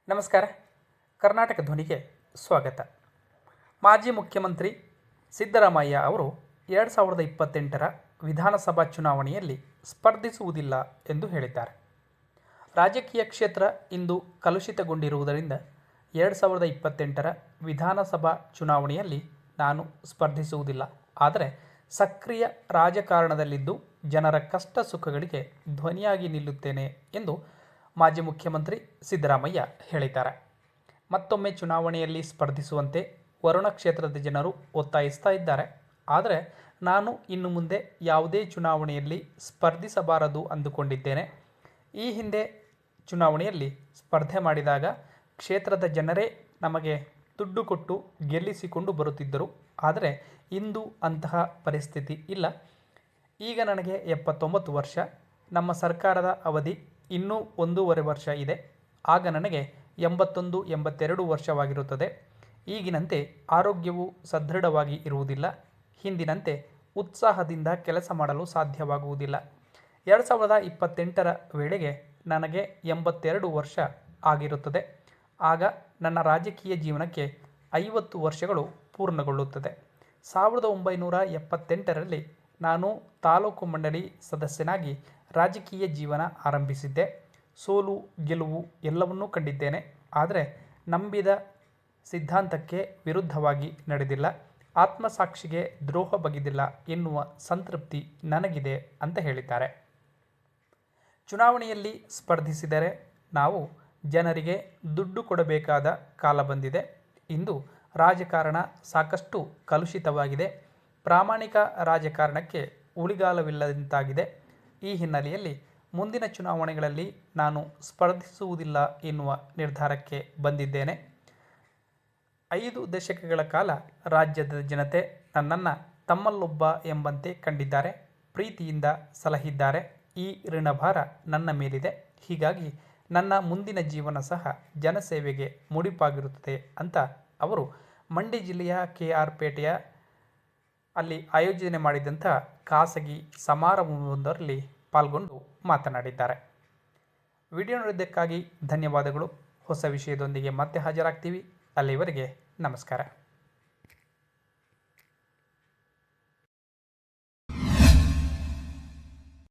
ನಮಸ್ಕಾರ. ಕರ್ನಾಟಕ ಧ್ವನಿಗೆ ಸ್ವಾಗತ. ಮಾಜಿ ಮುಖ್ಯಮಂತ್ರಿ ಸಿದ್ದರಾಮಯ್ಯ ಅವರು 2028ರ ವಿಧಾನಸಭಾ ಚುನಾವಣೆಯಲ್ಲಿ ಸ್ಪರ್ಧಿಸುವುದಿಲ್ಲ ಎಂದು ಹೇಳಿದ್ದಾರೆ. ರಾಜಕೀಯ ಕ್ಷೇತ್ರ ಇಂದು ಕಲುಷಿತಗೊಂಡಿರುವುದರಿಂದ 2028ರ ವಿಧಾನಸಭಾ ಚುನಾವಣೆಯಲ್ಲಿ ನಾನು ಸ್ಪರ್ಧಿಸುವುದಿಲ್ಲ. ಆದರೆ ಸಕ್ರಿಯ ರಾಜಕಾರಣದಲ್ಲಿದ್ದು ಜನರ ಕಷ್ಟ ಸುಖಗಳಿಗೆ ಧ್ವನಿಯಾಗಿ ನಿಲ್ಲುತ್ತೇನೆ ಎಂದು ಮಾಜಿ ಮುಖ್ಯಮಂತ್ರಿ ಸಿದ್ದರಾಮಯ್ಯ ಹೇಳಿದ್ದಾರೆ. ಮತ್ತೊಮ್ಮೆ ಚುನಾವಣೆಯಲ್ಲಿ ಸ್ಪರ್ಧಿಸುವಂತೆ ವರುಣ ಕ್ಷೇತ್ರದ ಜನರು ಒತ್ತಾಯಿಸ್ತಾ ಇದ್ದಾರೆ. ಆದರೆ ನಾನು ಇನ್ನು ಮುಂದೆ ಯಾವುದೇ ಚುನಾವಣೆಯಲ್ಲಿ ಸ್ಪರ್ಧಿಸಬಾರದು ಅಂದುಕೊಂಡಿದ್ದೇನೆ. ಈ ಹಿಂದೆ ಚುನಾವಣೆಯಲ್ಲಿ ಸ್ಪರ್ಧೆ ಮಾಡಿದಾಗ ಕ್ಷೇತ್ರದ ಜನರೇ ನಮಗೆ ದುಡ್ಡು ಕೊಟ್ಟು ಗೆಲ್ಲಿಸಿಕೊಂಡು ಬರುತ್ತಿದ್ದರು. ಆದರೆ ಇಂದು ಅಂತಹ ಪರಿಸ್ಥಿತಿ ಇಲ್ಲ. ಈಗ ನನಗೆ 79 ವರ್ಷ. ನಮ್ಮ ಸರ್ಕಾರದ ಅವಧಿ ಇನ್ನೂ 1.5 ವರ್ಷ ಇದೆ. ಆಗ ನನಗೆ 81, 82 ವರ್ಷವಾಗಿರುತ್ತದೆ. ಈಗಿನಂತೆ ಆರೋಗ್ಯವು ಸದೃಢವಾಗಿ ಇರುವುದಿಲ್ಲ. ಹಿಂದಿನಂತೆ ಉತ್ಸಾಹದಿಂದ ಕೆಲಸ ಮಾಡಲು ಸಾಧ್ಯವಾಗುವುದಿಲ್ಲ. 2028ರ ವೇಳೆಗೆ ನನಗೆ 82 ವರ್ಷ ಆಗಿರುತ್ತದೆ. ಆಗ ನನ್ನ ರಾಜಕೀಯ ಜೀವನಕ್ಕೆ 50 ವರ್ಷಗಳು ಪೂರ್ಣಗೊಳ್ಳುತ್ತದೆ. 1978ರಲ್ಲಿ ನಾನು ತಾಲೂಕು ಮಂಡಳಿ ಸದಸ್ಯನಾಗಿ ರಾಜಕೀಯ ಜೀವನ ಆರಂಭಿಸಿದ್ದೆ. ಸೋಲು ಗೆಲುವು ಎಲ್ಲವನ್ನೂ ಕಂಡಿದ್ದೇನೆ. ಆದರೆ ನಂಬಿದ ಸಿದ್ಧಾಂತಕ್ಕೆ ವಿರುದ್ಧವಾಗಿ ನಡೆದಿಲ್ಲ, ಆತ್ಮಸಾಕ್ಷಿಗೆ ದ್ರೋಹ ಬಗೆದಿಲ್ಲ ಎನ್ನುವ ಸಂತೃಪ್ತಿ ನನಗಿದೆ ಅಂತ ಹೇಳಿದ್ದಾರೆ. ಚುನಾವಣೆಯಲ್ಲಿ ಸ್ಪರ್ಧಿಸಿದರೆ ನಾವು ಜನರಿಗೆ ದುಡ್ಡು ಕೊಡಬೇಕಾದ ಕಾಲ ಬಂದಿದೆ. ಇಂದು ರಾಜಕಾರಣ ಸಾಕಷ್ಟು ಕಲುಷಿತವಾಗಿದೆ. ಪ್ರಾಮಾಣಿಕ ರಾಜಕಾರಣಕ್ಕೆ ಉಳಿಗಾಲವಿಲ್ಲದಂತಾಗಿದೆ. ಈ ಹಿನ್ನೆಲೆಯಲ್ಲಿ ಮುಂದಿನ ಚುನಾವಣೆಗಳಲ್ಲಿ ನಾನು ಸ್ಪರ್ಧಿಸುವುದಿಲ್ಲ ಎನ್ನುವ ನಿರ್ಧಾರಕ್ಕೆ ಬಂದಿದ್ದೇನೆ. 5 ದಶಕಗಳ ಕಾಲ ರಾಜ್ಯದ ಜನತೆ ನನ್ನನ್ನು ತಮ್ಮಲ್ಲೊಬ್ಬ ಎಂಬಂತೆ ಕಂಡಿದ್ದಾರೆ, ಪ್ರೀತಿಯಿಂದ ಸಲಹಿದ್ದಾರೆ. ಈ ಋಣಭಾರ ನನ್ನ ಮೇಲಿದೆ. ಹೀಗಾಗಿ ನನ್ನ ಮುಂದಿನ ಜೀವನ ಸಹ ಜನಸೇವೆಗೆ ಮುಡಿಪಾಗಿರುತ್ತದೆ ಅಂತ ಅವರು ಮಂಡ್ಯ ಜಿಲ್ಲೆಯ KR ಪೇಟೆಯ ಅಲ್ಲಿ ಆಯೋಜನೆ ಮಾಡಿದಂಥ ಖಾಸಗಿ ಸಮಾರಂಭವೊಂದರಲ್ಲಿ ಪಾಲ್ಗೊಂಡು ಮಾತನಾಡಿದ್ದಾರೆ. ವಿಡಿಯೋ ನೋಡಿದ್ದಕ್ಕಾಗಿ ಧನ್ಯವಾದಗಳು. ಹೊಸ ವಿಷಯದೊಂದಿಗೆ ಮತ್ತೆ ಹಾಜರಾಗ್ತೀವಿ. ಅಲ್ಲಿವರೆಗೆ ನಮಸ್ಕಾರ.